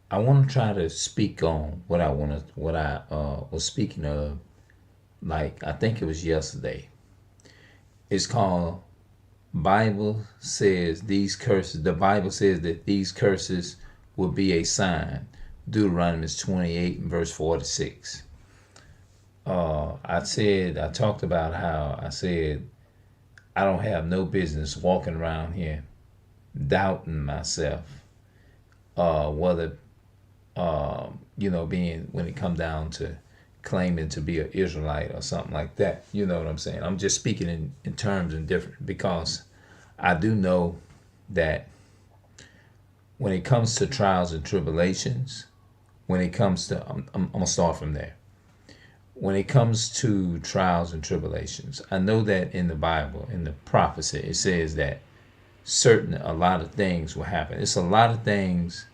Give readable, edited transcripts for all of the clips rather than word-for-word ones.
I want to try to speak on what I was speaking of. Like I think it was yesterday. It's called Bible says these curses. The Bible says that these curses will be a sign. Deuteronomy 28 and verse 46. I talked about how I said I don't have no business walking around here doubting myself. Whether being when it come down to claiming to be an Israelite or something like that. You know what I'm saying? I'm just speaking in terms and different because I do know that when it comes to trials and tribulations, when it comes to, I'm going to start from there. When it comes to trials and tribulations, I know that in the Bible, in the prophecy, it says that a lot of things will happen. It's a lot of things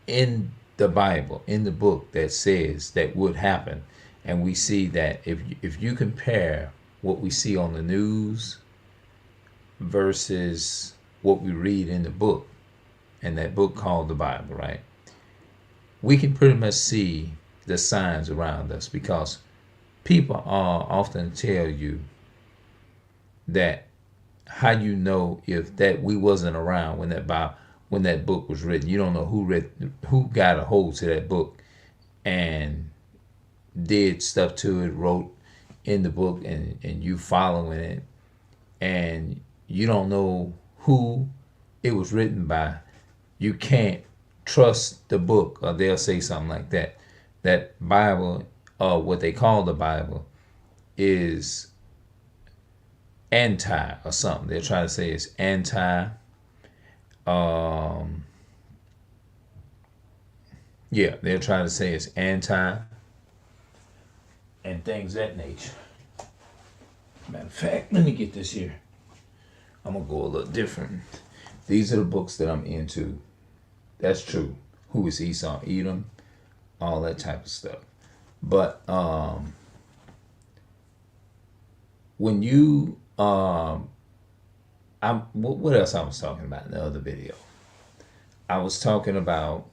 in the Bible, in the book, that says that would happen. And we see that if you compare what we see on the news versus what we read in the book, and that book called the Bible, right? We can pretty much see the signs around us because people are often tell you that how you know if that we wasn't around when that book was written. You don't know who got a hold to that book and did stuff to it, wrote in the book, and you following it, and you don't know who it was written by. You can't trust the book, or they'll say something like that. That Bible, or what they call the Bible, is anti or something. They're trying to say it's anti. Yeah, they're trying to say it's anti and things that nature. Matter of fact, let me get this here. I'm gonna go a little different. These are the books that I'm into. That's true. Who is Esau, Edom, all that type of stuff. But when you what else I was talking about in the other video? I was talking about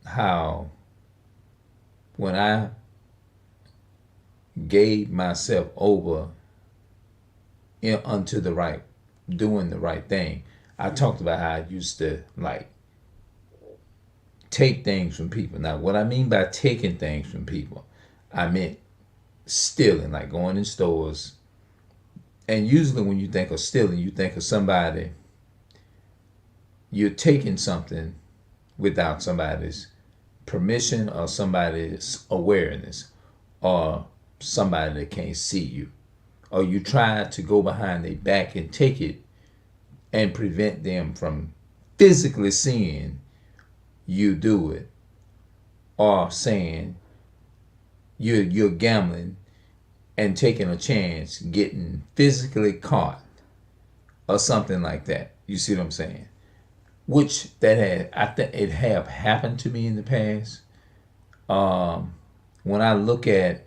how when I gave myself over unto the right, doing the right thing, I talked about how I used to like take things from people. Now, what I mean by taking things from people, I meant stealing, like going in stores. And usually when you think of stealing, you think of somebody, you're taking something without somebody's permission or somebody's awareness or somebody that can't see you. Or you try to go behind their back and take it and prevent them from physically seeing you do it, or saying you're gambling and taking a chance getting physically caught or something like that. You see what I'm saying? Which that had, I think it have happened to me in the past. When I look at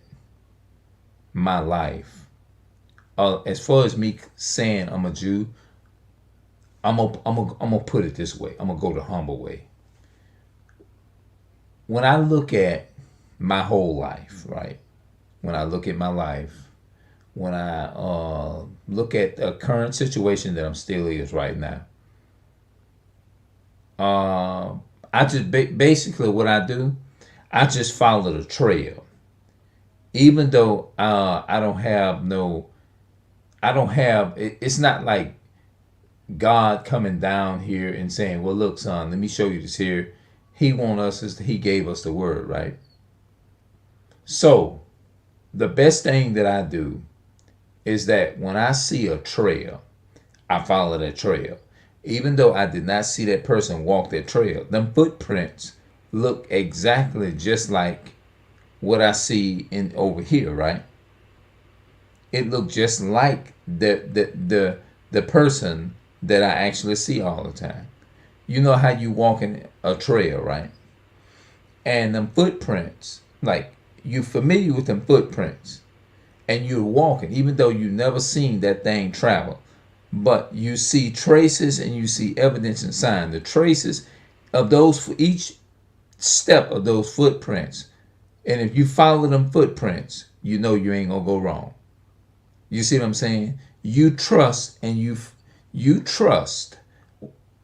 my life, as far as me saying I'm a Jew, I'm gonna put it this way. I'm gonna go the humble way. When I look at my whole life, right? When I look at my life, when I look at the current situation that I'm still is right now, I just basically what I do, I just follow the trail. Even though I don't have no, I don't have. It's not like God coming down here and saying, "Well, look, son, let me show you this here." He want us is he gave us the word, right? So the best thing that I do is that when I see a trail, I follow that trail. Even though I did not see that person walk that trail, them footprints look exactly just like what I see in over here, right? It looked just like the person that I actually see all the time. You know how you walk in a trail, right? And them footprints, like you familiar with them footprints, and you're walking, even though you never seen that thing travel. but you see traces and you see evidence and sign. The traces of those for each step of those footprints. And if you follow them footprints, you know you ain't gonna go wrong. You see what I'm saying? You trust and you trust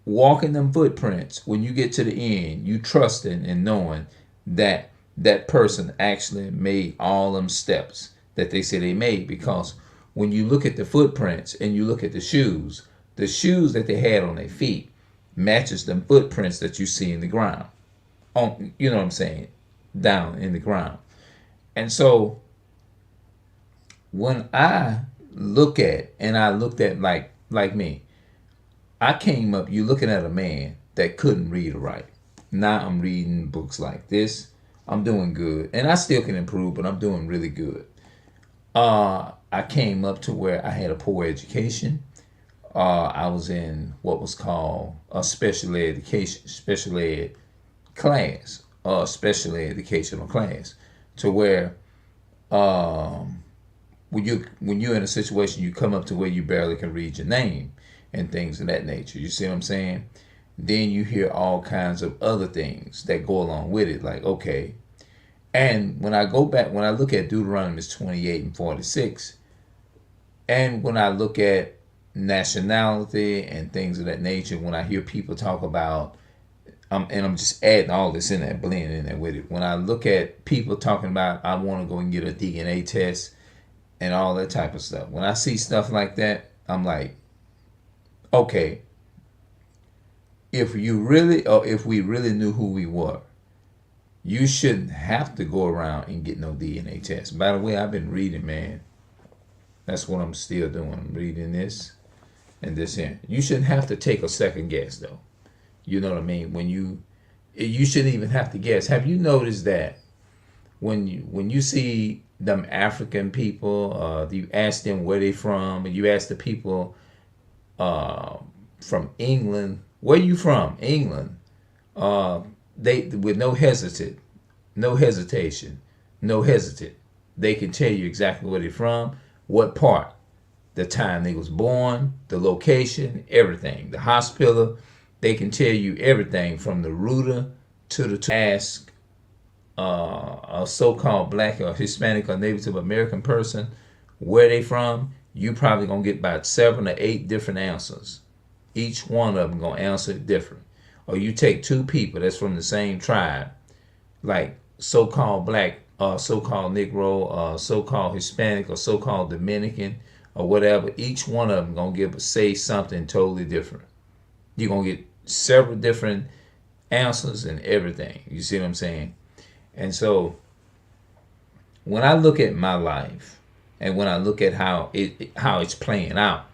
walking them footprints. When you get to the end, you trusting and knowing that that person actually made all them steps that they say they made. Because when you look at the footprints and you look at the shoes that they had on their feet matches them footprints that you see in the ground. On, you know what I'm saying? Down in the ground. And so when I look at, and I looked at like me, I came up, you looking at a man that couldn't read or write. Now I'm reading books like this. I'm doing good. And I still can improve, but I'm doing really good. I came up to where I had a poor education. I was in what was called a special ed class, a special educational class, to where when you're in a situation, you come up to where you barely can read your name and things of that nature. You see what I'm saying? Then you hear all kinds of other things that go along with it, like, okay. And when I go back, when I look at Deuteronomy 28 and 46, and when I look at nationality and things of that nature, when I hear people talk about, and I'm just adding all this in there, blending in there with it. When I look at people talking about, I want to go and get a DNA test and all that type of stuff. When I see stuff like that, I'm like, okay, if we really knew who we were, you shouldn't have to go around and get no DNA test. By the way, I've been reading, man. That's what I'm still doing. I'm reading this and this here. You shouldn't have to take a second guess, though. You know what I mean? When you shouldn't even have to guess. Have you noticed that when you see them African people, you ask them where they from, and you ask the people from England, where you from? England. They with no hesitation, they can tell you exactly where they're from, what part, the time they was born, the location, everything, the hospital. They can tell you everything from the rooter to the ask a so-called black or Hispanic or Native American person where they from. You probably gonna get about 7 or 8 different answers. Each one of them gonna answer it different. Or you take 2 people that's from the same tribe, like so-called black, so-called Negro, so-called Hispanic, or so-called Dominican, or whatever. Each one of them gonna say something totally different. You're gonna get several different answers and everything. You see what I'm saying? And so when I look at my life and when I look at how it's playing out,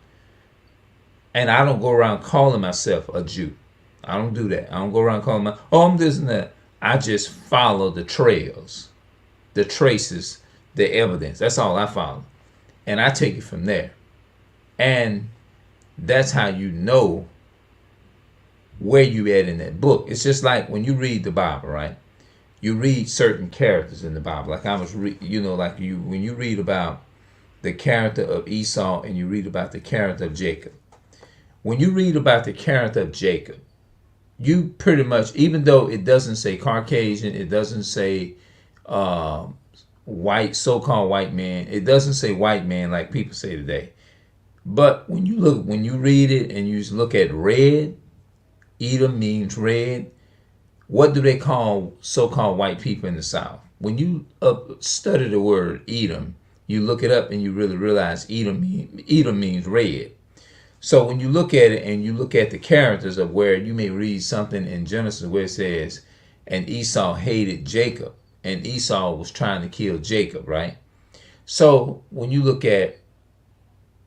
and I don't go around calling myself a Jew. I don't do that. I don't go around calling I'm this and that. I just follow the trails, the traces, the evidence. That's all I follow. And I take it from there. And that's how you know where you at in that book. It's just like when you read the Bible, right? You read certain characters in the Bible. Like I was, when you read about the character of Esau and you read about the character of Jacob. When you read about the character of Jacob, you pretty much, even though it doesn't say Caucasian, it doesn't say white, so-called white man, it doesn't say white man like people say today. But when you read it and you look at red, Edom means red. What do they call so-called white people in the South? When you study the word Edom, you look it up and you really realize Edom means red. So when you look at it and you look at the characters of where you may read something in Genesis where it says, and Esau hated Jacob, and Esau was trying to kill Jacob, right? So when you look at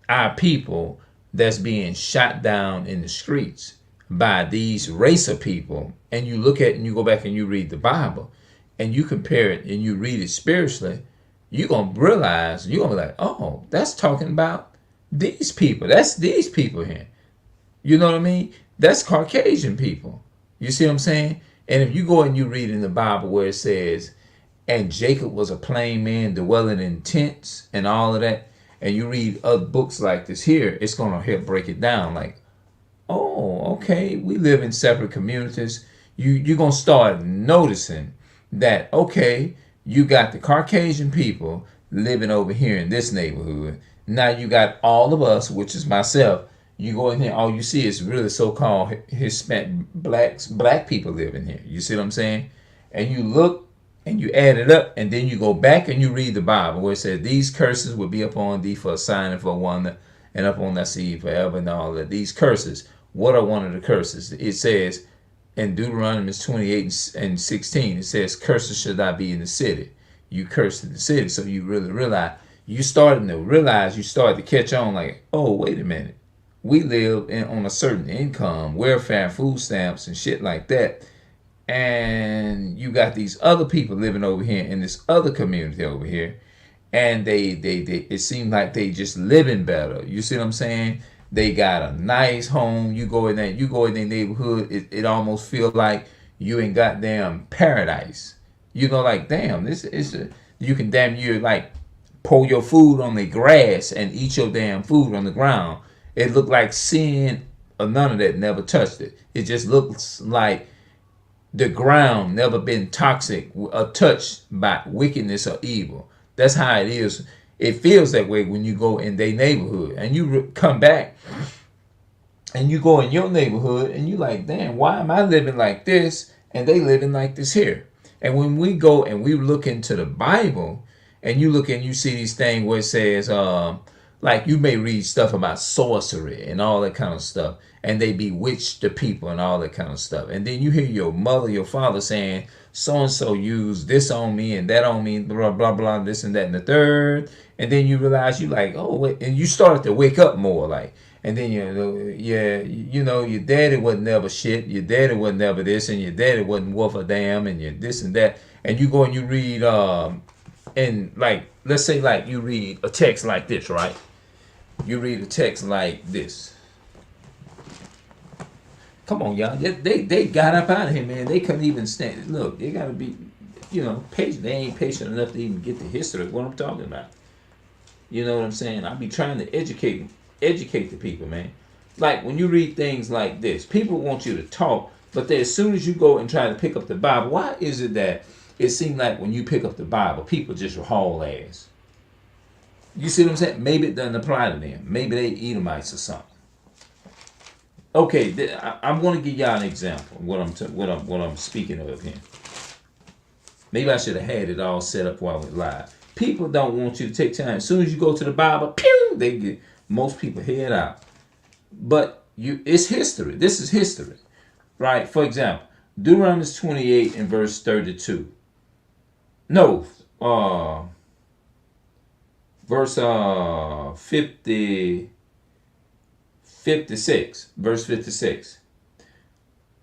our people that's being shot down in the streets by these race of people, and you look at and you go back and you read the Bible and you compare it and you read it spiritually, you're going to realize, you're going to be like, oh, that's talking about these people. That's these people here. You know what I mean? That's Caucasian people. You see what I'm saying? And if you go and you read in the Bible where it says, and Jacob was a plain man dwelling in tents and all of that, and you read other books like this here, it's gonna help break it down. Like, oh, okay, we live in separate communities. You're gonna start noticing that, okay, you got the Caucasian people living over here in this neighborhood. Now you got all of us, which is myself. You go in here, all you see is really so-called Hispanic black people living here. You see what I'm saying? And you look and you add it up, and then you go back and you read the Bible where it says these curses will be upon thee for a sign and for one, and upon thy seed forever, and all that. These curses. What are one of the curses? It says in Deuteronomy 28 and 16, it says, curses should not be in the city. You curse in the city. So you really realize, you starting to realize, you start to catch on like, oh, wait a minute. We live on a certain income, welfare, food stamps, and shit like that. And you got these other people living over here in this other community over here. And they it seems like they just living better. You see what I'm saying? They got a nice home. You go in their neighborhood, it almost feel like you in goddamn paradise. You know, like damn, this is you can damn near like pour your food on the grass and eat your damn food on the ground. It looked like sin or none of that never touched it. It just looks like the ground never been toxic or touched by wickedness or evil. That's how it is. It feels that way when you go in their neighborhood and you come back and you go in your neighborhood and you like, damn, why am I living like this and they living like this here? And when we go and we look into the Bible and you look and you see these things where it says, like you may read stuff about sorcery and all that kind of stuff, and they bewitch the people and all that kind of stuff. And then you hear your mother, your father saying, so and so used this on me and that on me, blah blah blah, this and that and the third. And then you realize you like, oh wait, and you start to wake up more like. And then you know, your daddy wasn't never shit, your daddy wasn't never this, and your daddy wasn't worth a damn, and you this and that. And you go and you read and like let's say like you read a text like this, right? You read a text like this. Come on, y'all. They got up out of here, man. They couldn't even stand. Look, they gotta be, patient. They ain't patient enough to even get the history of what I'm talking about. You know what I'm saying? I be trying to educate the people, man. Like when you read things like this, people want you to talk, but then as soon as you go and try to pick up the Bible, why is it that it seems like when you pick up the Bible, people just haul ass? You see what I'm saying? Maybe it doesn't apply to them. Maybe they Edomites or something. Okay, I'm going to give y'all an example of what I'm speaking of here. Maybe I should have had it all set up while we're live. People don't want you to take time. As soon as you go to the Bible, pew, they get most people head out. But it's history. This is history, right? For example, Deuteronomy 28 and verse 32. No, verse 56, verse 56.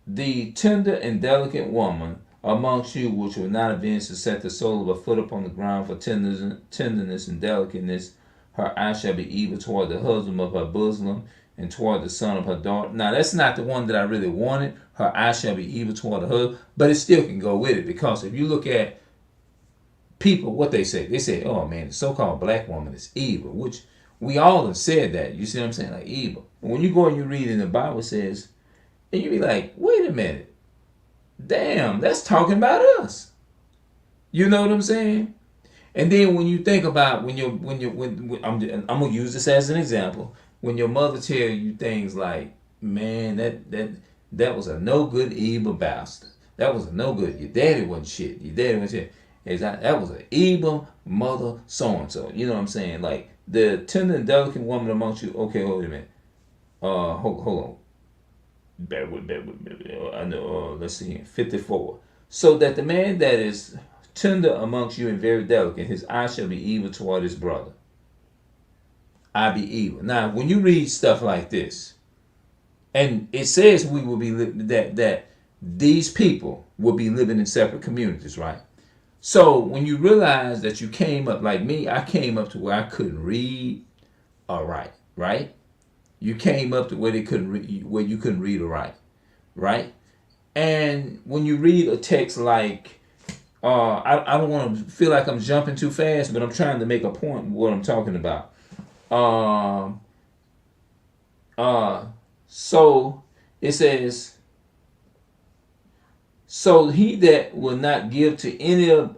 The tender and delicate woman amongst you which will not avenge to set the sole of her foot upon the ground for tenderness and delicateness, her eye shall be evil toward the husband of her bosom and toward the son of her daughter. Now that's not the one that I really wanted. Her eye shall be evil toward the husband, but it still can go with it, because if you look at people, what they say, oh man, the so-called black woman is evil, which we all have said that. You see what I'm saying? Like evil. But when you go and you read in the Bible, it says, and you be like, wait a minute. Damn, that's talking about us. You know what I'm saying? And then when you think about when I'm gonna use this as an example. When your mother tell you things like, man, that was a no good evil bastard. That was a no good. Your daddy wasn't shit. Your daddy wasn't shit. That was an evil mother so and so. You know what I'm saying? Like the tender and delicate woman amongst you. Okay, hold a minute. Hold on. Bear with me. I know. Let's see here. 54. So that the man that is tender amongst you and very delicate, his eye shall be evil toward his brother. I be evil. Now, when you read stuff like this, and it says we will be that these people will be living in separate communities, right? So when you realize that you came up like me, I came up to where I couldn't read or write, right? You came up to where they couldn't read, where you couldn't read or write, right? And when you read a text like, I don't want to feel like I'm jumping too fast, but I'm trying to make a point of what I'm talking about. Um, so it says, so he that will not give to any of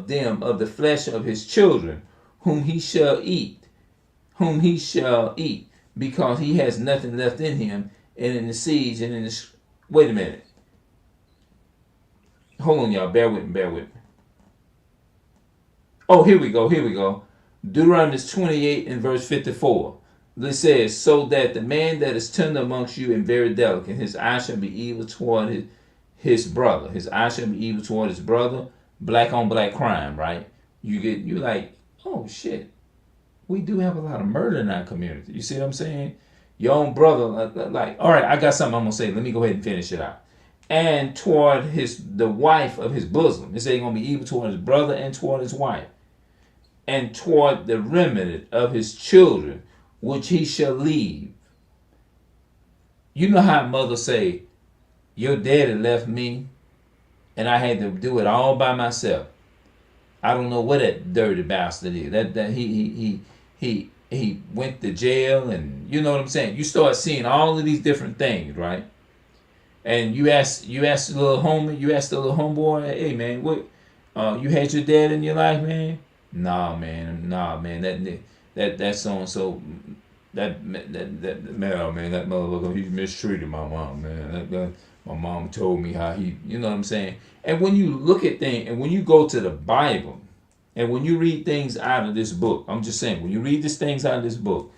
them of the flesh of his children, whom he shall eat, whom he shall eat, because he has nothing left in him, and in the siege, and in the. Wait a minute. Hold on, y'all. Bear with me. Bear with me. Oh, here we go. Here we go. Deuteronomy 28 and verse 54. It says, so that the man that is tender amongst you and very delicate, his eye shall be evil toward his brother. His eye shall be evil toward his brother. Black on black crime, right? You like, oh shit. We do have a lot of murder in our community. You see what I'm saying? Your own brother, like, all right, I got something I'm gonna say. Let me go ahead and finish it out. And toward the wife of his bosom. It says he's gonna be evil toward his brother and toward his wife, and toward the remnant of his children, which he shall leave. You know how mother say, your daddy left me, and I had to do it all by myself. I don't know what that dirty bastard is. That he went to jail, and you know what I'm saying. You start seeing all of these different things, right? And you ask the little homie, you ask the little homeboy, hey man, what? You had your dad in your life, man? Nah, man. That so and so. That man, that motherfucker, he mistreated my mom, man. My mom told me how he, you know what I'm saying? And when you look at things, and when you go to the Bible, and when you read things out of this book, I'm just saying, when you read these things out of this book,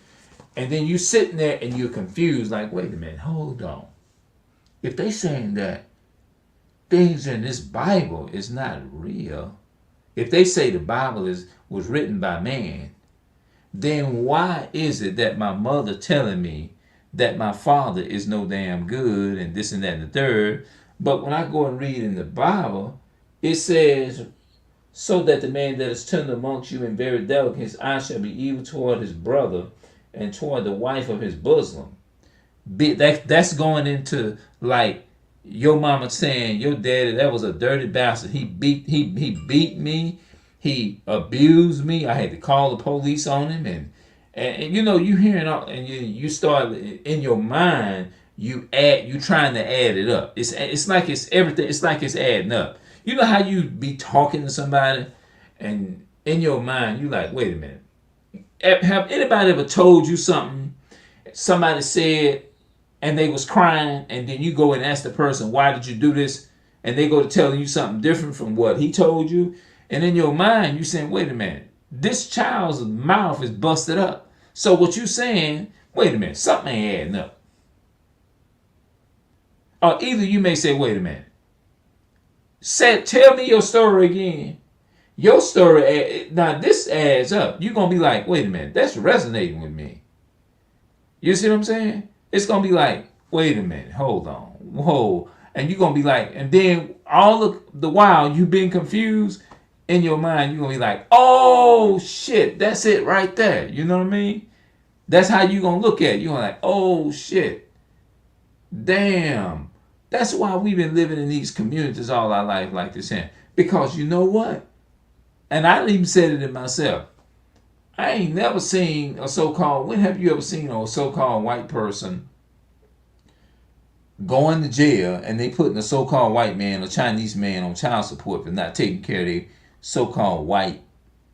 and then you sitting there and you're confused, like, wait a minute, hold on. If they saying that things in this Bible is not real, if they say the Bible was written by man, then why is it that my mother telling me that my father is no damn good and this and that and the third, but when I go and read in the Bible, it says, so that the man that is tender amongst you and very delicate, his eye shall be evil toward his brother and toward the wife of his bosom. That's going into like your mama saying your daddy, that was a dirty bastard. He beat me. He abused me. I had to call the police on him, and you know, you hearing all, and you start in your mind, you trying to add it up. It's like it's everything. It's like it's adding up. You know how you be talking to somebody, and in your mind you like, wait a minute. Have anybody ever told you something? Somebody said, and they was crying, and then you go and ask the person, why did you do this? And they go to telling you something different from what he told you. And in your mind, you saying, wait a minute, this child's mouth is busted up. So what you saying, wait a minute, something ain't adding up. Or either you may say, wait a minute, tell me your story again. Your story, now this adds up. You're going to be like, wait a minute, that's resonating with me. You see what I'm saying? It's going to be like, wait a minute, hold on, whoa. And you're going to be like, and then all the while you've been confused in your mind, you're going to be like, oh shit, that's it right there. You know what I mean? That's how you're going to look at it. You're like, oh shit, damn. That's why we've been living in these communities all our life like this here. Because you know what? And I even said it in myself. I ain't never seen a so-called, when have you ever seen a so-called white person going to jail and they putting a so-called white man or Chinese man on child support for not taking care of their so-called white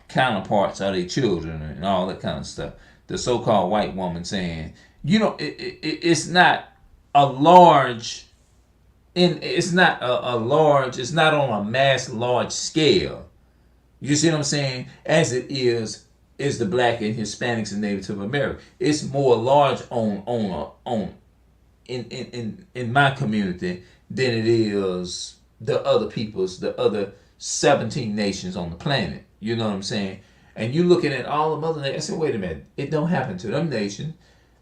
counterparts or their children and all that kind of stuff. The so-called white woman saying, you know, it's not a large, it's not a large, it's not on a mass large scale. You see what I'm saying? As it is the black and Hispanics and Native American. It's more large in my community than it is the other peoples, the other 17 nations on the planet. You know what I'm saying? And you looking at all the other nations. I said, wait a minute, it don't happen to them nations.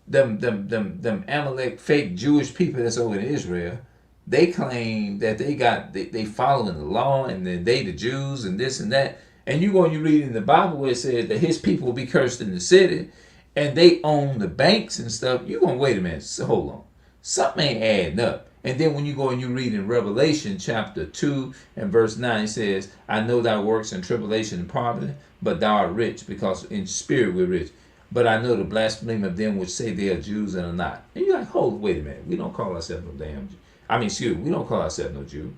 Them Amalek fake Jewish people that's over in Israel. They claim that they following the law and then they the Jews and this and that. And you go and you read in the Bible where it says that his people will be cursed in the city and they own the banks and stuff. You're going, wait a minute, so hold on. Something ain't adding up. And then when you go and you read in Revelation chapter 2 and verse 9, it says, I know thy works in tribulation and poverty, but thou art rich because in spirit we're rich. but I know the blasphemy of them which say they are Jews and are not. And you're like, hold, wait a minute. We don't call ourselves no damn Jew. I mean, excuse me, we don't call ourselves no Jew.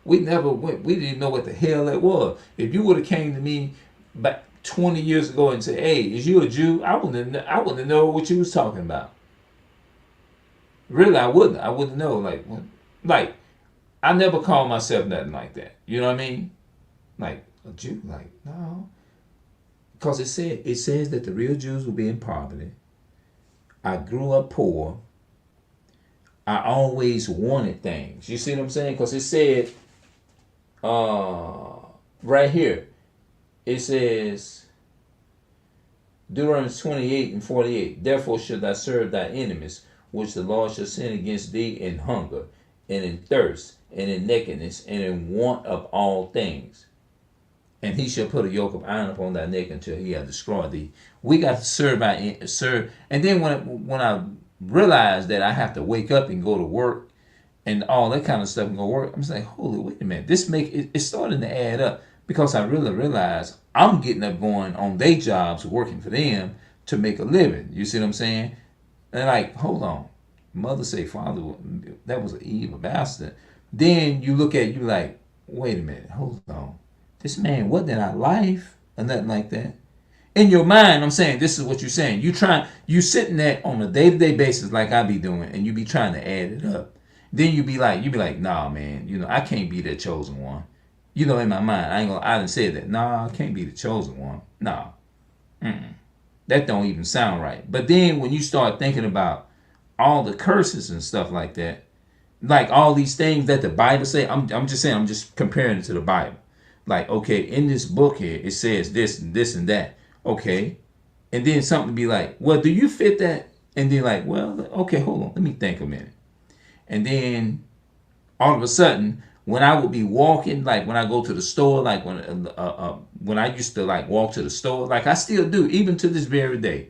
We never went, we didn't know what the hell that was. If you would have came to me back 20 years ago and said, hey, is you a Jew? I wouldn't know what you was talking about. Really, I wouldn't. I wouldn't know. Like, I never called myself nothing like that. You know what I mean? Like, a Jew? Like, no. Because it says that the real Jews will be in poverty. I grew up poor. I always wanted things. You see what I'm saying? Because it said, right here, it says, Deuteronomy 28:48, therefore should thou serve thy enemies, which the Lord shall send against thee in hunger, and in thirst, and in nakedness, and in want of all things. And he shall put a yoke of iron upon thy neck until he hath destroyed thee. We got to serve. And then when I realized that I have to wake up and go to work and all that kind of stuff and go work, I'm just like, holy, wait a minute. It's starting to add up, because I really realized I'm getting up going on their jobs, working for them to make a living. You see what I'm saying? And like, hold on. Mother say, father, that was an evil bastard. Then you look at you like, wait a minute, hold on. This man wasn't in our life or nothing like that. In your mind, I'm saying, this is what you're saying. You sitting there on a day-to-day basis like I be doing, and you be trying to add it up. Then you be like, nah, man, I can't be the chosen one. In my mind, I didn't say that. Nah, I can't be the chosen one. Nah. That don't even sound right. But then when you start thinking about all the curses and stuff like that, like all these things that the Bible say, I'm just comparing it to the Bible. Like, okay, in this book here, it says this and this and that. Okay. And then something be like, well, do you fit that? And then like, well, okay, hold on. Let me think a minute. And then all of a sudden, when I would be walking, like when I go to the store, like when I used to like walk to the store, like I still do, even to this very day.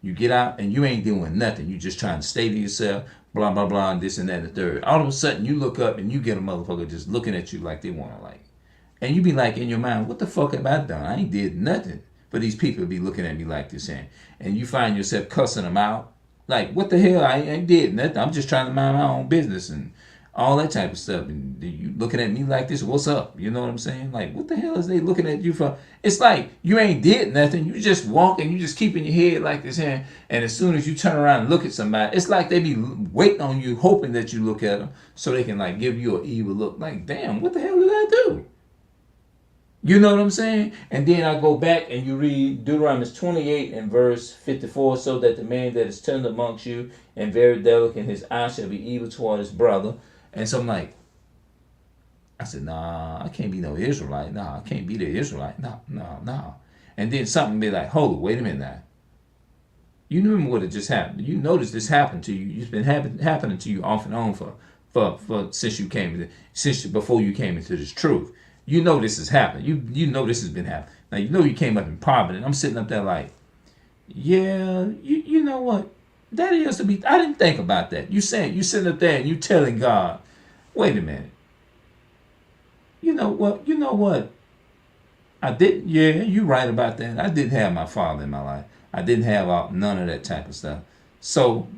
You get out and you ain't doing nothing. You just trying to stay to yourself, blah, blah, blah, and this and that and the third. All of a sudden, you look up and you get a motherfucker just looking at you like they want to like. And you be like in your mind, what the fuck have I done? I ain't did nothing. But these people be looking at me like this, and you find yourself cussing them out. Like, what the hell? I ain't did nothing. I'm just trying to mind my own business and all that type of stuff. And you looking at me like this, what's up? You know what I'm saying? Like, what the hell is they looking at you for? It's like you ain't did nothing. You just walking, you just keeping your head like this, and as soon as you turn around and look at somebody, it's like they be waiting on you, hoping that you look at them so they can like give you an evil look. Like, damn, what the hell did I do? You know what I'm saying? And then I go back and you read Deuteronomy 28 and verse 54, so that the man that is tender amongst you and very delicate, his eye shall be evil toward his brother. And so I'm like, I said, nah, I can't be no Israelite. Nah, I can't be the Israelite. No. And then something be like, hold on, wait a minute now. You remember what had just happened. You notice this happened to you. It's been happening to you off and on for since before you came into this truth. You know this has happened. You know this has been happening. Now you know you came up in poverty. And I'm sitting up there like, yeah, you know what? That is to be. I didn't think about that. You sitting up there and you telling God, wait a minute. You know what? I didn't. Yeah, you right about that. I didn't have my father in my life. I didn't have none of that type of stuff. So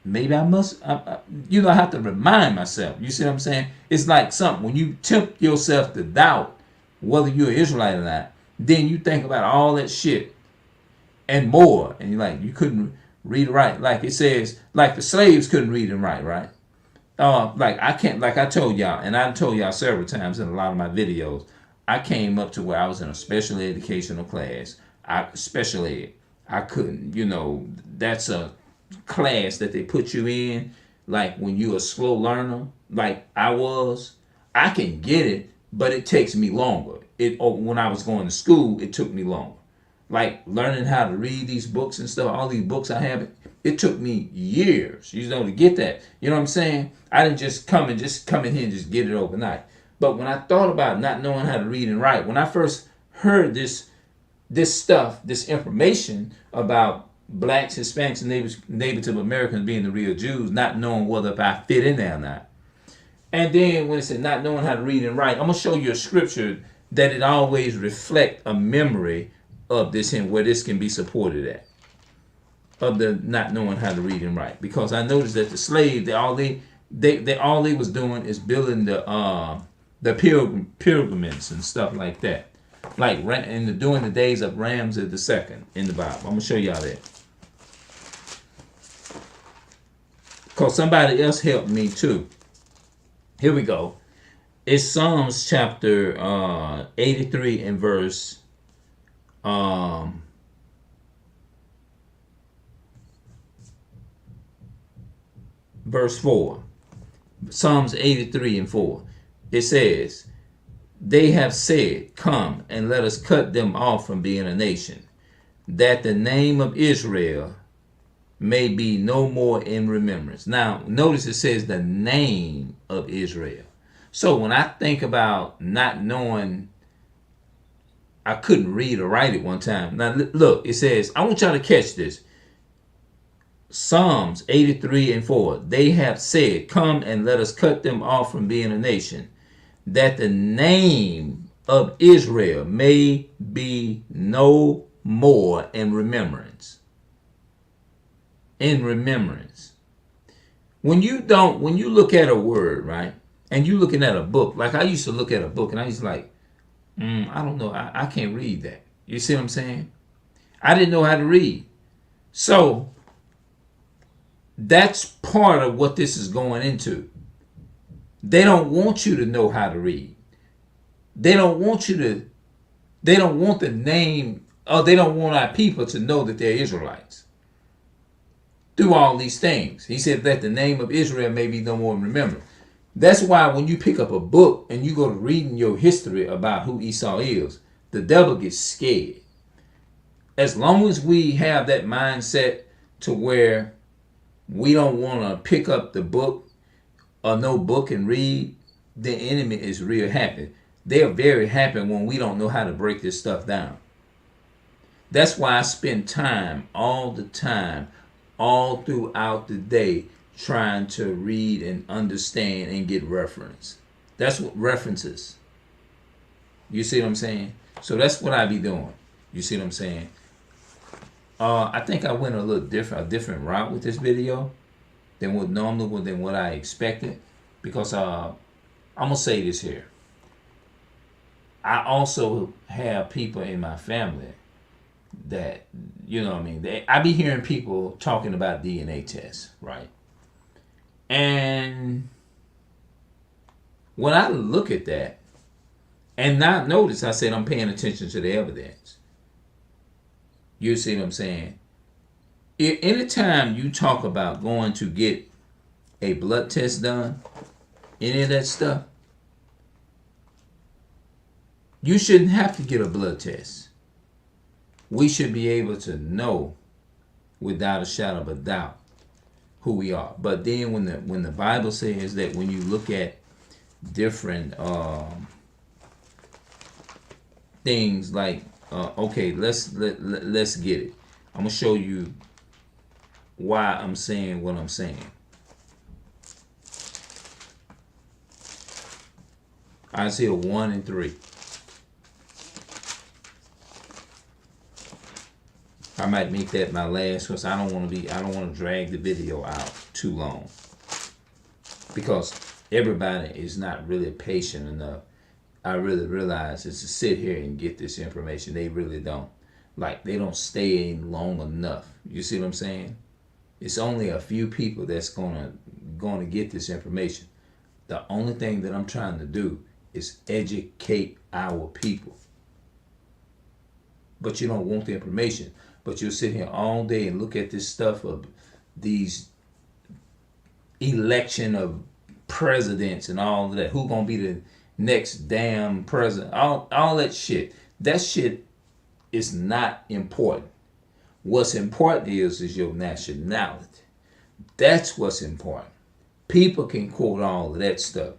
maybe I must, I have to remind myself. You see what I'm saying? It's like something, when you tempt yourself to doubt whether you're an Israelite or not, then you think about all that shit and more. And you're like, you couldn't read or write. Like it says, like the slaves couldn't read and write, right? Like I can't, like I told y'all, and I told y'all several times in a lot of my videos, I came up to where I was in a special educational class. Special ed. I couldn't, that's a class that they put you in, like when you're a slow learner, like I was. I can get it, but it takes me longer. When I was going to school, it took me longer. Like learning how to read these books and stuff, all these books I have, it took me years, to get that. You know what I'm saying? I didn't just come in here and just get it overnight. But when I thought about not knowing how to read and write, when I first heard this stuff, this information about blacks, Hispanics, and Native Americans being the real Jews, not knowing whether if I fit in there or not. And then when it said not knowing how to read and write, I'm going to show you a scripture that it always reflect a memory of this and where this can be supported at, of the not knowing how to read and write. Because I noticed that the slave, all they was doing is building the pyramids and stuff like that, like during the days of Ramses II in the Bible. I'm gonna show y'all that. Because somebody else helped me too. Here we go. It's Psalms chapter 83 and verse verse 4. Psalms 83 and 4. It says, "They have said, come and let us cut them off from being a nation, that the name of Israel may be no more in remembrance." Now, notice it says the name of Israel. So when I think about not knowing, I couldn't read or write it one time. Now, look, it says, I want y'all to catch this. Psalms 83 and 4. "They have said, come and let us cut them off from being a nation, that the name of Israel may be no more in remembrance." In remembrance. When you look at a word, right, and you looking at a book, like I used to look at a book and I used to like, I don't know, I can't read that. You see what I'm saying? I didn't know how to read. So that's part of what this is going into. They don't want you to know how to read. They don't want the name, or they don't want our people to know that they're Israelites. Through all these things. He said that the name of Israel may be no more remembered. That's why when you pick up a book and you go to reading your history about who Esau is, the devil gets scared. As long as we have that mindset to where we don't want to pick up the book or no book and read, the enemy is real happy. They're very happy when we don't know how to break this stuff down. That's why I spend time all the time, all throughout the day, trying to read and understand and get reference. That's what references. You see what I'm saying? So that's what I be doing. You see what I'm saying? I think I went a different route with this video than what I expected, because I'm gonna say this here. I also have people in my family that, you know what I mean, I be hearing people talking about DNA tests, right? And when I look at that, and now notice I said I'm paying attention to the evidence. You see what I'm saying? Anytime you talk about going to get a blood test done, any of that stuff, you shouldn't have to get a blood test. We should be able to know without a shadow of a doubt who we are. But then when the Bible says that when you look at different things like okay, let's get it. I'm gonna show you why I'm saying what I'm saying. Isaiah 1 and 3. I might make that my last, because I don't want to drag the video out too long, because everybody is not really patient enough. I really realize is to sit here and get this information. They really don't. Like, they don't stay in long enough. You see what I'm saying? It's only a few people that's gonna get this information. The only thing that I'm trying to do is educate our people. But you don't want the information. But you'll sit here all day and look at this stuff of these election of presidents and all of that. Who gonna be the next damn president? All that shit. That shit is not important. What's important is your nationality. That's what's important. People can quote all of that stuff.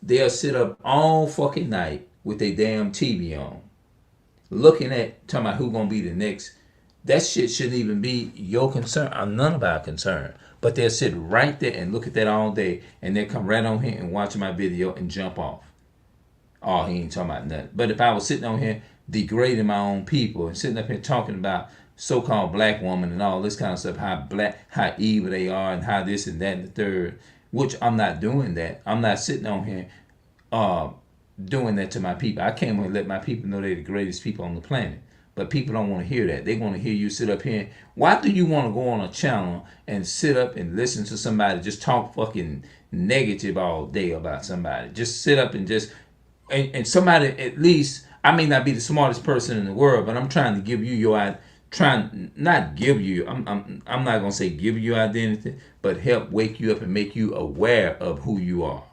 They'll sit up all fucking night with their damn TV on, looking at, talking about who gonna be the next. That shit shouldn't even be your concern. None of our concern. But they'll sit right there and look at that all day, and they'll come right on here and watch my video and jump off. Oh, he ain't talking about nothing. But if I was sitting on here degrading my own people and sitting up here talking about so-called black woman and all this kind of stuff, how evil they are and how this and that and the third, which I'm not doing that. I'm not sitting on here uh, doing that to my people. I came here to let my people know they're the greatest people on the planet. But people don't want to hear that. They want to hear you sit up here. Why do you want to go on a channel and sit up and listen to somebody just talk fucking negative all day about somebody? Just sit up and and somebody, at least, I may not be the smartest person in the world, but I'm trying to give you your, trying not give you, I'm not gonna say give you your identity, but help wake you up and make you aware of who you are.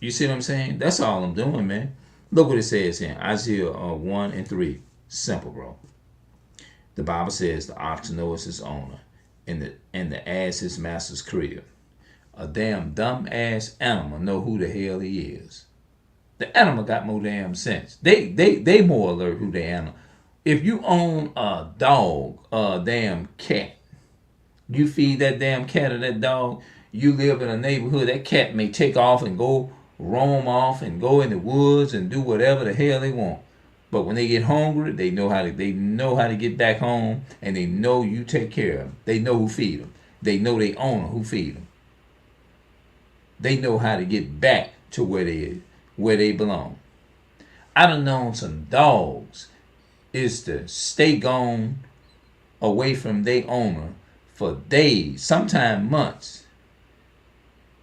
You see what I'm saying? That's all I'm doing, man. Look what it says here, Isaiah 1 and 3. Simple, bro. The Bible says the ox knows his owner, and the ass his master's crib. A damn dumb ass animal know who the hell he is. The animal got more damn sense. They more alert who the animal. If you own a dog, a damn cat, you feed that damn cat or that dog, you live in a neighborhood, that cat may take off and go roam off and go in the woods and do whatever the hell they want. But when they get hungry, they know how to get back home, and they know you take care of them. They know who feed them. They know they owner who feed them. They know how to get back to where they belong. I done known some dogs is to stay gone away from their owner for days, sometimes months.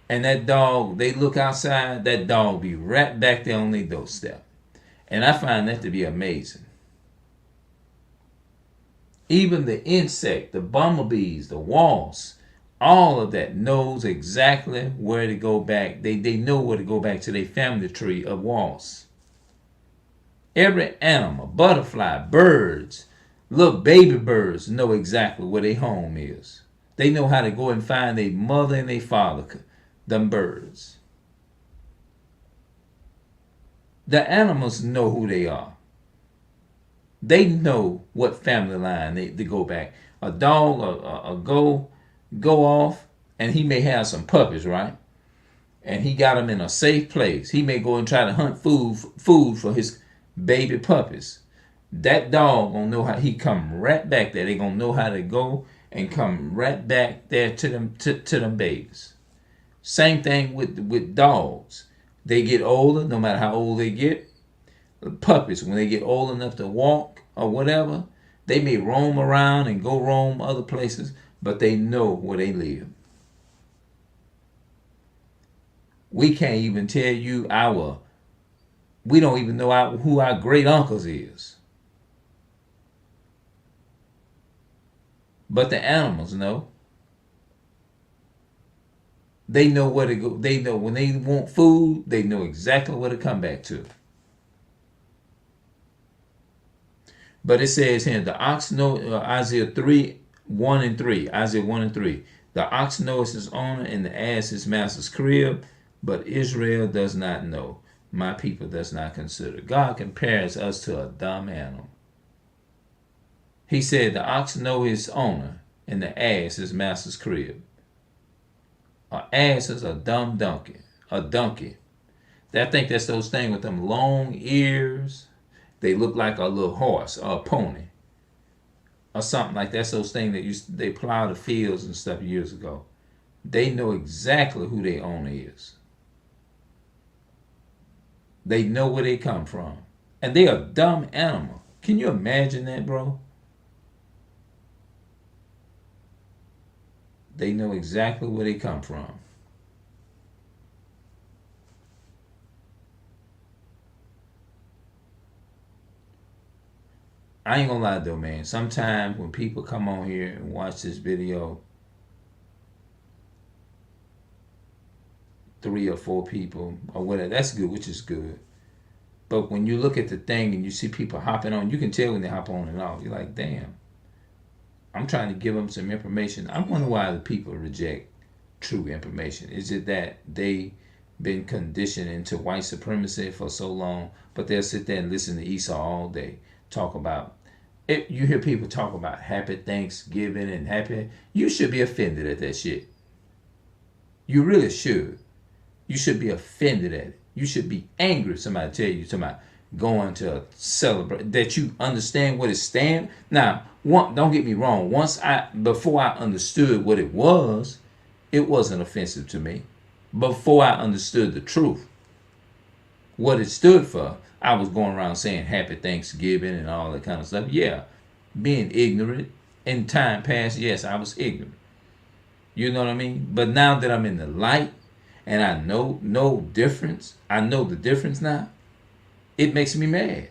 And that dog, they look outside, that dog be right back there on their doorstep. And I find that to be amazing. Even the insect, the bumblebees, the wasps, all of that knows exactly where to go back. They know where to go back to their family tree of wasps. Every animal, butterfly, birds, little baby birds know exactly where their home is. They know how to go and find their mother and their father, them birds. The animals know who they are. They know what family line they go back. A dog go off, and he may have some puppies, right? And he got them in a safe place. He may go and try to hunt food for his baby puppies. That dog gonna know how he come right back there. They gonna know how to go and come right back there to them babies. Same thing with dogs. They get older, no matter how old they get. Puppies, when they get old enough to walk or whatever, they may roam around and go roam other places, but they know where they live. We can't even tell you we don't even know who our great uncles is. But the animals know. They know where to go. They know when they want food, they know exactly where to come back to. But it says here, the ox know, Isaiah 3, 1 and 3. Isaiah 1 and 3. The ox knows his owner, and the ass his master's crib, but Israel does not know. My people does not consider. God compares us to a dumb animal. He said the ox know his owner, and the ass his master's crib. An ass is a dumb donkey. A donkey. I think that's those things with them long ears. They look like a little horse or a pony. Or something like that's those things that they plow the fields and stuff years ago. They know exactly who their owner is. They know where they come from. And they are a dumb animal. Can you imagine that, bro? They know exactly where they come from. I ain't gonna lie though, man. Sometimes when people come on here and watch this video, 3 or 4 people or whatever, that's good, which is good. But when you look at the thing and you see people hopping on, you can tell when they hop on and off. You're like, damn. I'm trying to give them some information. I wonder why the people reject true information. Is it that they been conditioned into white supremacy for so long, but they'll sit there and listen to Esau all day, talk about it. You hear people talk about happy Thanksgiving and happy, you should be offended at that shit. You really should. You should be offended at it. You should be angry if somebody tell you somebody going to celebrate, that you understand what it stand. Now, don't get me wrong. Before I understood what it wasn't offensive to me. Before I understood the truth, what it stood for, I was going around saying Happy Thanksgiving and all that kind of stuff. Yeah, being ignorant in time past, yes, I was ignorant. You know what I mean? But now that I'm in the light and I know difference, I know the difference now. It makes me mad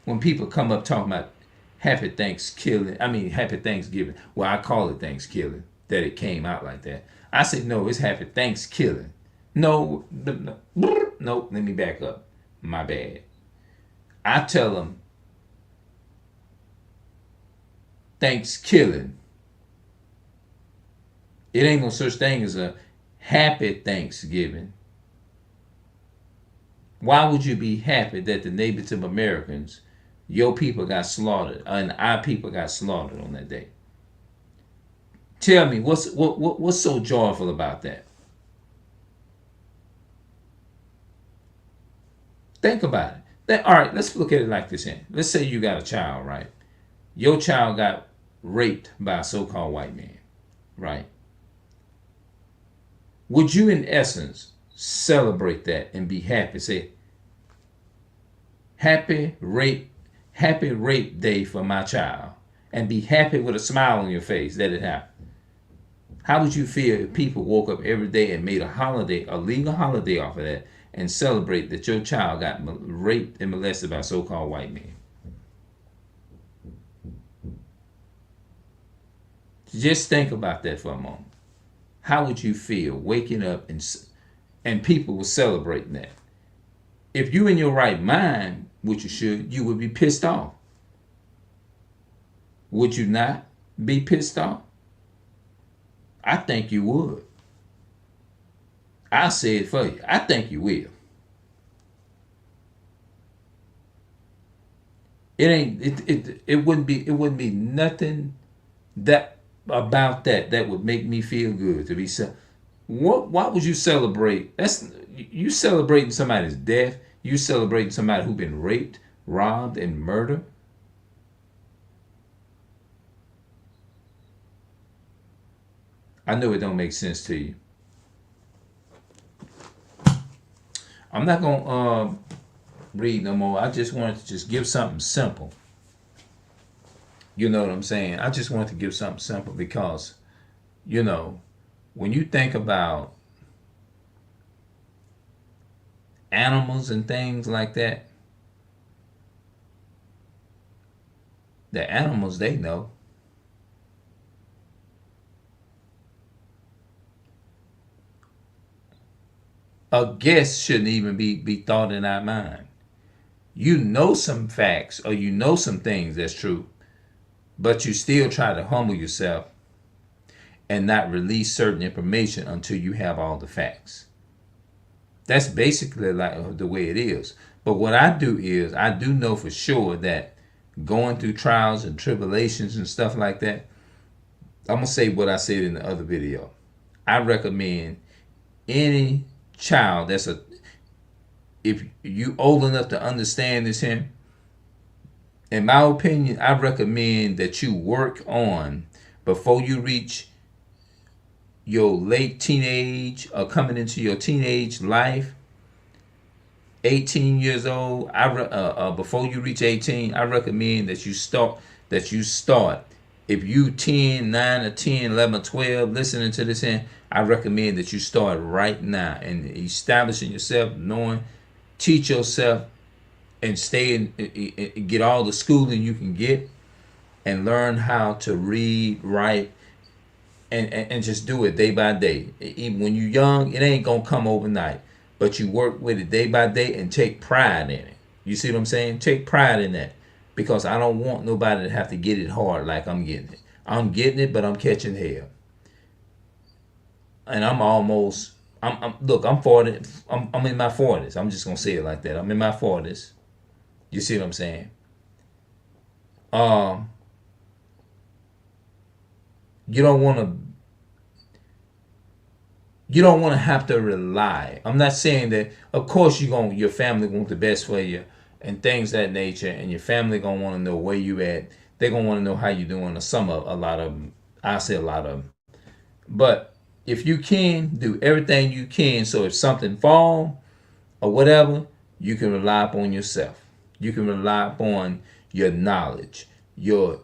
when people come up talking about Happy Thanksgiving. I mean, Happy Thanksgiving. Well, I call it Thanksgiving, that it came out like that. I said, no, it's Happy Thanksgiving. No, no, let me back up. My bad. I tell them Thanksgiving. It ain't no such thing as a Happy Thanksgiving. Why would you be happy that the Native Americans, your people got slaughtered, and our people got slaughtered on that day? Tell me, what's so joyful about that? Think about it. All right, let's look at it like this. Let's say you got a child, right? Your child got raped by a so-called white man, right? Would you, in essence, celebrate that and be happy? Say, happy rape day for my child, and be happy with a smile on your face that it happened. How would you feel if people woke up every day and made a legal holiday off of that, and celebrate that your child got raped and molested by a so-called white man? Just think about that for a moment. How would you feel waking up and people were celebrating that? If you in your right mind, which you should, you would be pissed off. Would you not be pissed off? I think you would. I'll say it for you. I think you will. It wouldn't be nothing that about that would make me feel good to be why would you celebrate? You celebrating somebody's death. You celebrating somebody who's been raped, robbed, and murdered. I know it don't make sense to you. I'm not gonna read no more. I just wanted to just give something simple. You know what I'm saying? I just wanted to give something simple because, when you think about animals and things like that, the animals, they know. A guess shouldn't even be thought in our mind. You know some facts or you know some things that's true, but you still try to humble yourself and not release certain information until you have all the facts. That's basically like the way it is. But what I do is I do know for sure that going through trials and tribulations and stuff like that, I'm going to say what I said in the other video. I recommend any child if you old enough to understand this here, in my opinion, I recommend that you work on, before you reach your late teenage or coming into your teenage life, 18 years old, before you reach 18, I recommend that you start, if you 10, 9 or 10, 11 or 12 listening to this here, I recommend that you start right now and establishing yourself, teach yourself, and stay and get all the schooling you can get, and learn how to read, write, and just do it day by day. Even when you're young, it ain't gonna come overnight, but you work with it day by day and take pride in it. You see what I'm saying? Take pride in that, because I don't want nobody to have to get it hard like I'm getting it. I'm getting it, but I'm catching hell. And I'm 40. I'm in my 40s. I'm just gonna say it like that. I'm in my 40s. You see what I'm saying? You don't want to have to rely. I'm not saying that. Of course, your family want the best for you, and things of that nature, and your family gonna want to know where you at. They're gonna want to know how you doing. Or some of a lot of them, I say a lot of them. But if you can do everything you can, so if something fall or whatever, you can rely upon yourself. You can rely upon your knowledge, your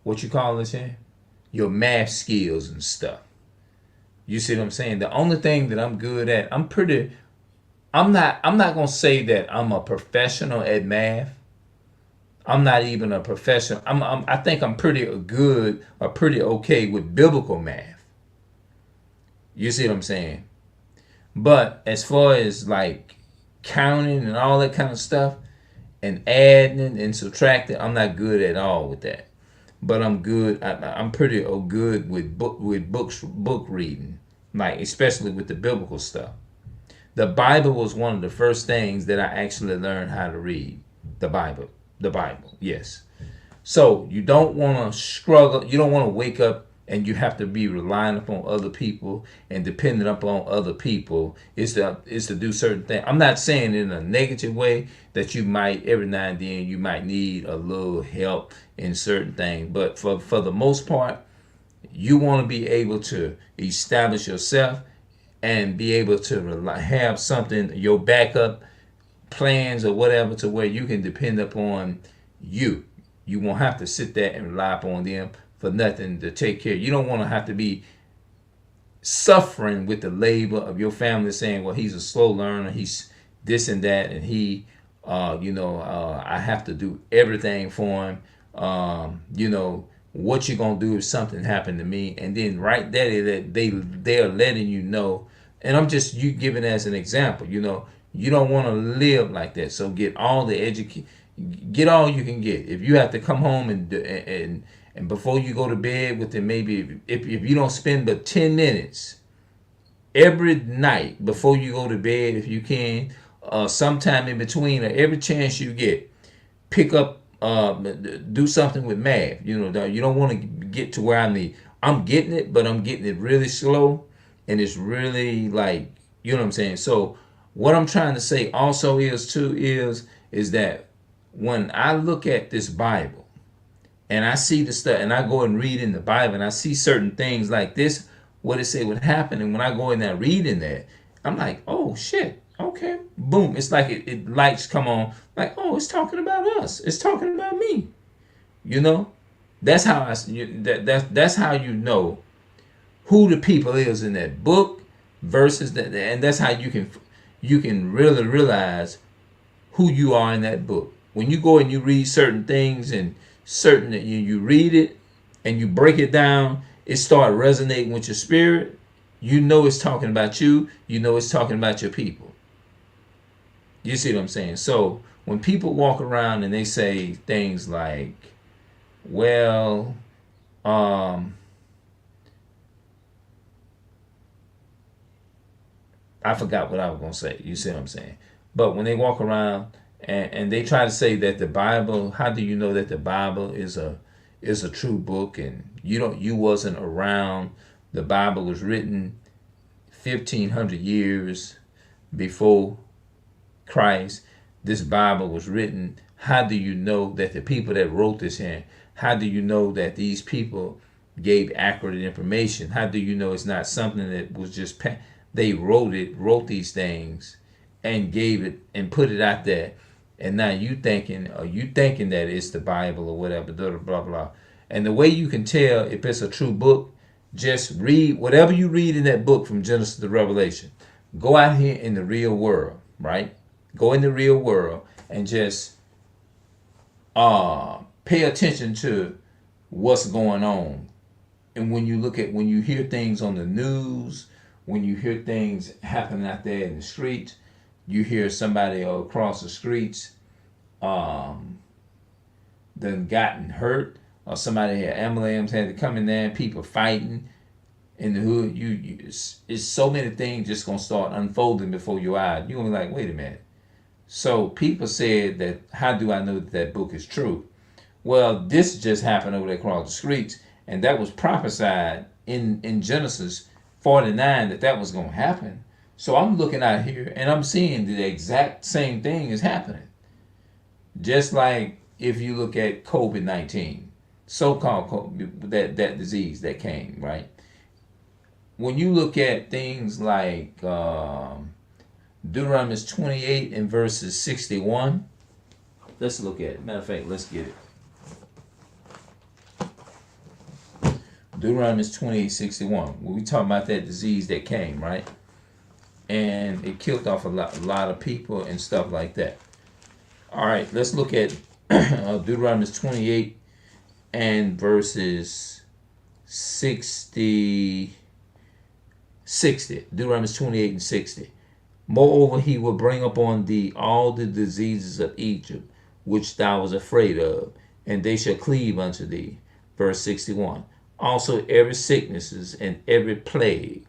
what you call this here, your math skills and stuff. You see what I'm saying? The only thing that I'm good at, I'm not gonna say that I'm a professional at math. I'm not even a professional. I think I'm pretty good or pretty okay with biblical math. You see what I'm saying? But as far as like counting and all that kind of stuff and adding and subtracting, I'm not good at all with that. But I'm good. I'm pretty good with book reading, like especially with the biblical stuff. The Bible was one of the first things that I actually learned how to read. The Bible. The Bible, yes. So you don't want to struggle. You don't want to wake up and you have to be relying upon other people and dependent upon other people is to do certain things. I'm not saying in a negative way that you might every now and then you might need a little help in certain things, but for the most part, you want to be able to establish yourself and be able to have something your backup plans or whatever to where you can depend upon you. You won't have to sit there and rely upon them for nothing to take care. You don't want to have to be suffering with the labor of your family saying, well, he's a slow learner, he's this and that, and I have to do everything for him. What you gonna do if something happened to me? And then right there that they're letting you know, and I'm just you giving as an example, you don't want to live like that. So get all the get all you can get. If you have to come home and before you go to bed with them, maybe if you don't spend but 10 minutes every night before you go to bed, if you can, sometime in between or every chance you get, pick up, do something with math. You don't want to get to where I'm getting it, but I'm getting it really slow, and it's really like, you know what I'm saying. So what I'm trying to say also is that when I look at this Bible and I see the stuff and I go and read in the Bible and I see certain things like this, what it say would happen, and when I go in there reading that, I'm like, oh shit, okay, boom. It's like it lights come on, like, oh, it's talking about us. It's talking about me. That's how that's how you know who the people is in that book versus that, and that's how you can really realize who you are in that book. When you go and you read certain things and certain you read it and you break it down, it start resonating with your spirit. You know it's talking about you. You know it's talking about your people. You see what I'm saying? So when people walk around and they say things like, well, I forgot what I was going to say. You see what I'm saying? But when they walk around and they try to say that the Bible, how do you know that the Bible is a true book, and you wasn't around? The Bible was written 1,500 years before Christ. This Bible was written. How do you know that the people that wrote this here, how do you know that these people gave accurate information? How do you know it's not something that was just they wrote these things and gave it and put it out there, and now you thinking that it's the Bible or whatever, blah, blah, blah. And the way you can tell if it's a true book, just read whatever you read in that book from Genesis to Revelation. Go out here in the real world, right? Go in the real world and just pay attention to what's going on. And when you hear things on the news, when you hear things happening out there in the streets, you hear somebody across the streets done gotten hurt, or somebody had ambulance had to come in there and people fighting in the hood. It's so many things just gonna start unfolding before your eyes. You're gonna be like, wait a minute. So people said that, how do I know that book is true? Well, this just happened over there across the streets, and that was prophesied in Genesis 49 that was going to happen. So I'm looking out here and I'm seeing the exact same thing is happening. Just like if you look at COVID-19, so-called COVID, that disease that came, right? When you look at things like Deuteronomy 28 and verses 61, let's look at it. Matter of fact, let's get it. Deuteronomy 28:61. When we talk about that disease that came, right? And it killed off a lot of people and stuff like that. All right, let's look at Deuteronomy 28 and verses 60. Deuteronomy 28 and 60. Moreover, he will bring upon thee all the diseases of Egypt, which thou was afraid of, and they shall cleave unto thee. Verse 61. Also every sicknesses and every plague,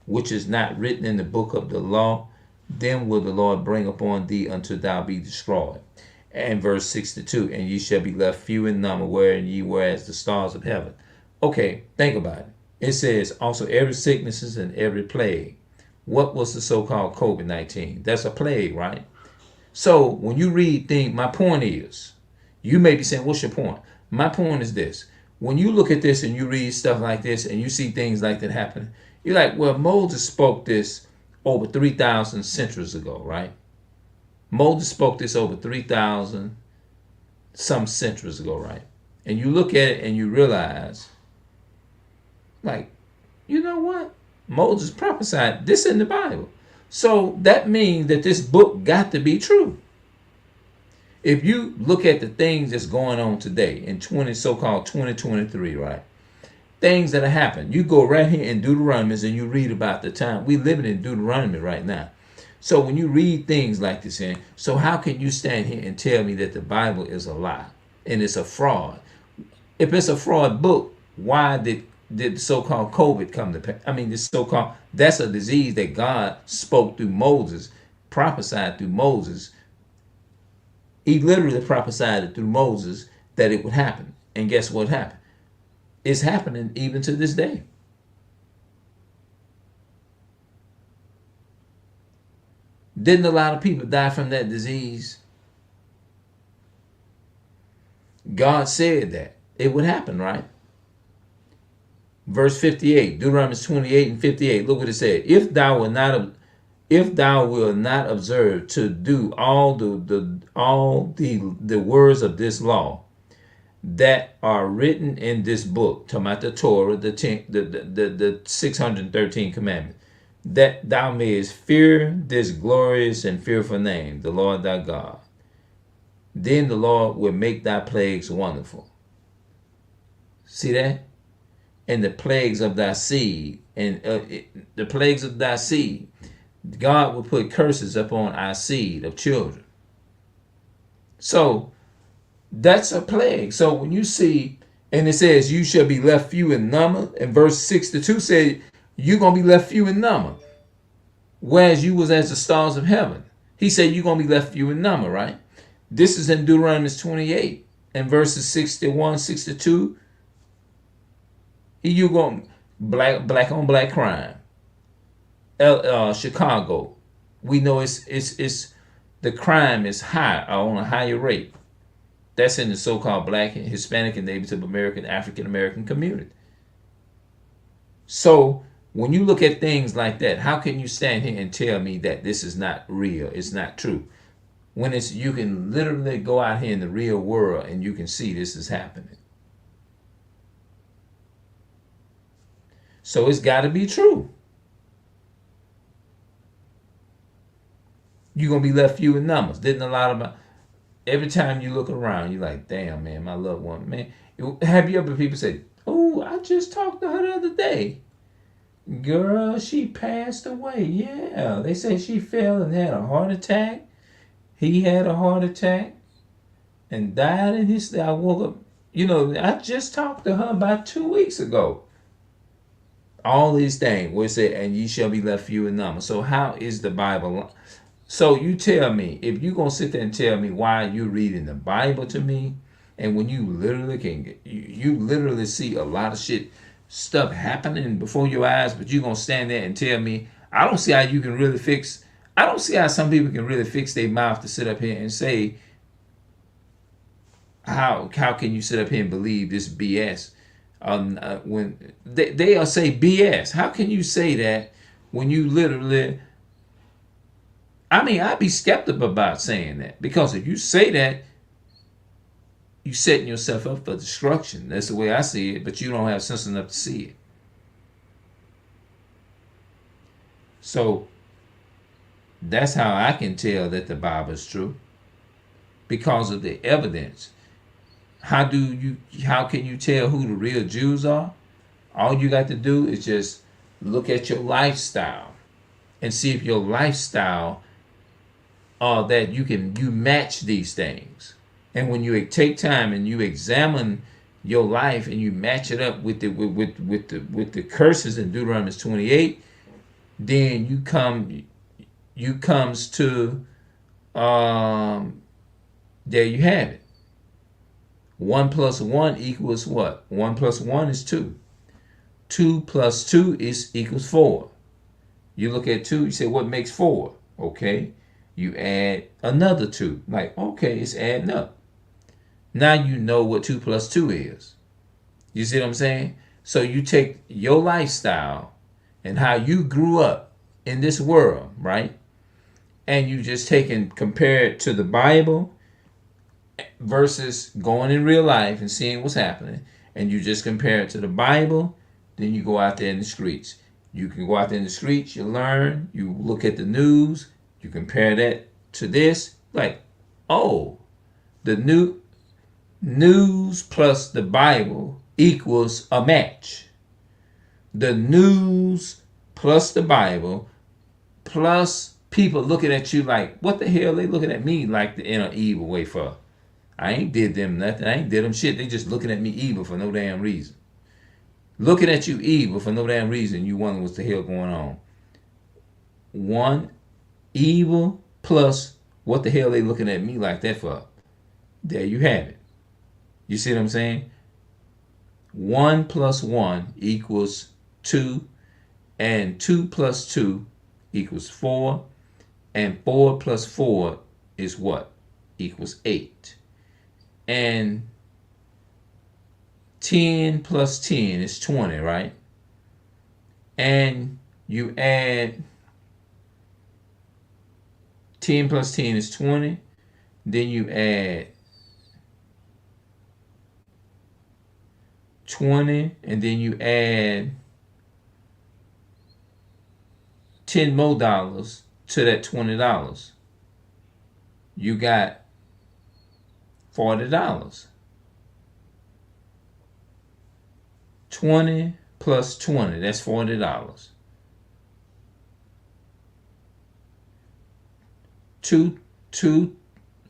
which is not written in the book of the law, then will the Lord bring upon thee until thou be destroyed. And verse 62. And ye shall be left few in number, wherein ye were as the stars of heaven. Okay, think about it. It says also every sicknesses and every plague. What was the so-called COVID-19? That's a plague, right? So when you read things, my point is, you may be saying, what's your point? My point is this. When you look at this and you read stuff like this and you see things like that happen, you're like, well, Moses spoke this over 3,000 centuries ago, right? Moses spoke this over 3,000 some centuries ago, right? And you look at it and you realize, like, you know what? Moses prophesied this in the Bible. So that means that this book got to be true. If you look at the things that's going on today in so-called 2023, right? Things that have happened. You go right here in Deuteronomy and you read about the time. We living in Deuteronomy right now. So when you read things like this, so how can you stand here and tell me that the Bible is a lie and it's a fraud? If it's a fraud book, why did the so-called COVID come to pass? I mean, this so-called, that's a disease that God spoke through Moses, prophesied through Moses. He literally prophesied it through Moses that it would happen. And guess what happened? It's happening even to this day. Didn't a lot of people die from that disease? God said that it would happen, right? Verse 58, Deuteronomy 28 and 58. Look what it said. If thou wilt not observe to do all the words of this law that are written in this book, talking about the Torah, the 613 commandments, that thou mayest fear this glorious and fearful name, the Lord thy God, then the Lord will make thy plagues wonderful. See that? And the plagues of thy seed, and the plagues of thy seed, God will put curses upon our seed of children. So that's a plague. So when you see, and it says, you shall be left few in number, and verse 62 said, you're going to be left few in number, whereas you was as the stars of heaven. He said you're going to be left few in number, right? This is in Deuteronomy 28 and verses 61, 62. You going black on black crime. Chicago, we know it's the crime is high, on a higher rate. That's in the so-called Black and Hispanic and Native American, African American community. So when you look at things like that, how can you stand here and tell me that this is not real? It's not true. When you can literally go out here in the real world and you can see this is happening. So it's got to be true. You're going to be left few in numbers. Didn't a lot of every time you look around, you're like, damn, man, my loved one, man. Have you ever people say, oh, I just talked to her the other day. Girl, she passed away. Yeah, they say she fell and had a heart attack. He had a heart attack and died in his, I woke up, I just talked to her about 2 weeks ago. All these things, where it said, and ye shall be left few in number. So how is the Bible? So you tell me, if you're going to sit there and tell me why you're reading the Bible to me, and when you literally you literally see a lot of stuff happening before your eyes, but you're going to stand there and tell me I don't see how you can really fix. I don't see how some people can really fix their mouth to sit up here and say how can you sit up here and believe this BS when they'll say BS. How can you say that when you literally? I mean, I'd be skeptical about saying that because if you say that, you setting yourself up for destruction. That's the way I see it. But you don't have sense enough to see it. So that's how I can tell that the Bible is true because of the evidence. How can you tell who the real Jews are? All you got to do is just look at your lifestyle and see if your lifestyle that you match these things. And when you take time and you examine your life and you match it up with the curses in Deuteronomy 28, then you comes to there you have it. 1 plus 1 equals what? 1 plus 1 is 2. 2 plus 2 equals 4. You look at 2, you say, what makes 4? Okay. You add another 2. Like, okay, it's adding up. Now you know what 2 plus 2 is. You see what I'm saying? So you take your lifestyle and how you grew up in this world, right? And you just take and compare it to the Bible versus going in real life and seeing what's happening. And you just compare it to the Bible, then you go out there in the streets. You can go out there in the streets, you learn, you look at the news, you compare that to this, like, oh, the new news plus the Bible equals a match. The news plus the Bible plus people looking at you like, what the hell they looking at me like in an evil way for? I ain't did them nothing. I ain't did them shit. They just looking at me evil for no damn reason. Looking at you evil for no damn reason. You wonder what's the hell going on. One evil plus what the hell they looking at me like that for? There you have it. You see what I'm saying? 1 plus 1 equals 2, and 2 plus 2 equals 4, and 4 plus 4 is what? Equals 8. And 10 plus 10 is 20, right? And you add 10 plus 10 is 20. Then you add 20, and then you add 10 more dollars to that $20. You got $40. 20 plus 20, that's $40.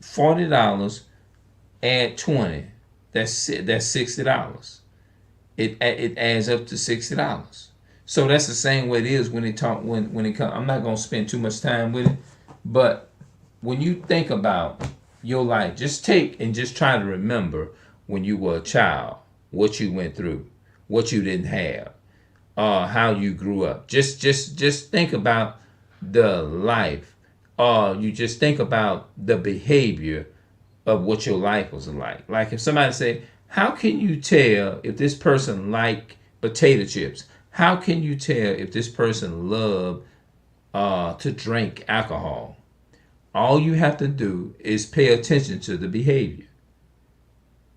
$40 add 20, that's $60. It adds up to $60. So that's the same way it is when it comes. I'm not gonna spend too much time with it, but when you think about your life, just take and just try to remember when you were a child, what you went through, what you didn't have, how you grew up. Just think about the life. You just think about the behavior of what your life was like. Like if somebody say, how can you tell if this person like potato chips? How can you tell if this person love to drink alcohol? All you have to do is pay attention to the behavior.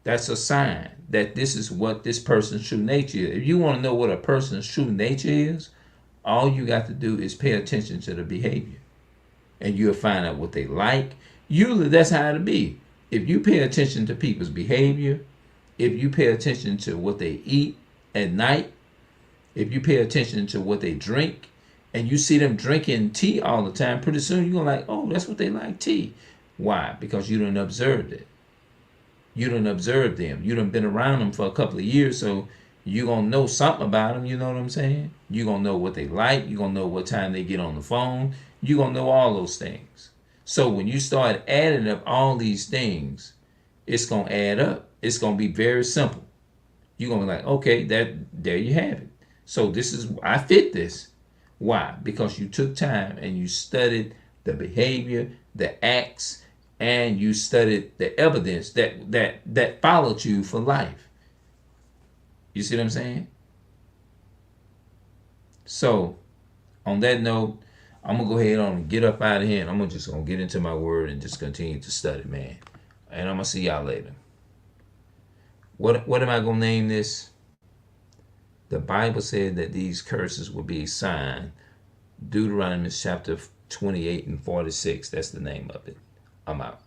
That's a sign that this is what this person's true nature is. If you want to know what a person's true nature is, all you got to do is pay attention to the behavior. And you'll find out what they like. Usually that's how it'll be. If you pay attention to people's behavior, if you pay attention to what they eat at night, if you pay attention to what they drink, and you see them drinking tea all the time, pretty soon you're like, oh, that's what they like, tea. Why? Because you done observed it. You done observed them. You done been around them for a couple of years, so you're going to know something about them, you know what I'm saying? You're going to know what they like. You're going to know what time they get on the phone. You're going to know all those things. So when you start adding up all these things, it's going to add up. It's going to be very simple. You're going to be like, okay, there you have it. So this is, I fit this. Why? Because you took time and you studied the behavior, the acts, and you studied the evidence that followed you for life. You see what I'm saying? So, on that note, I'm gonna go ahead on and get up out of here, and I'm just gonna get into my word and just continue to study, man. And I'm gonna see y'all later. What am I gonna name this? The Bible said that these curses will be a sign. Deuteronomy chapter 28 and 46. That's the name of it. I'm out.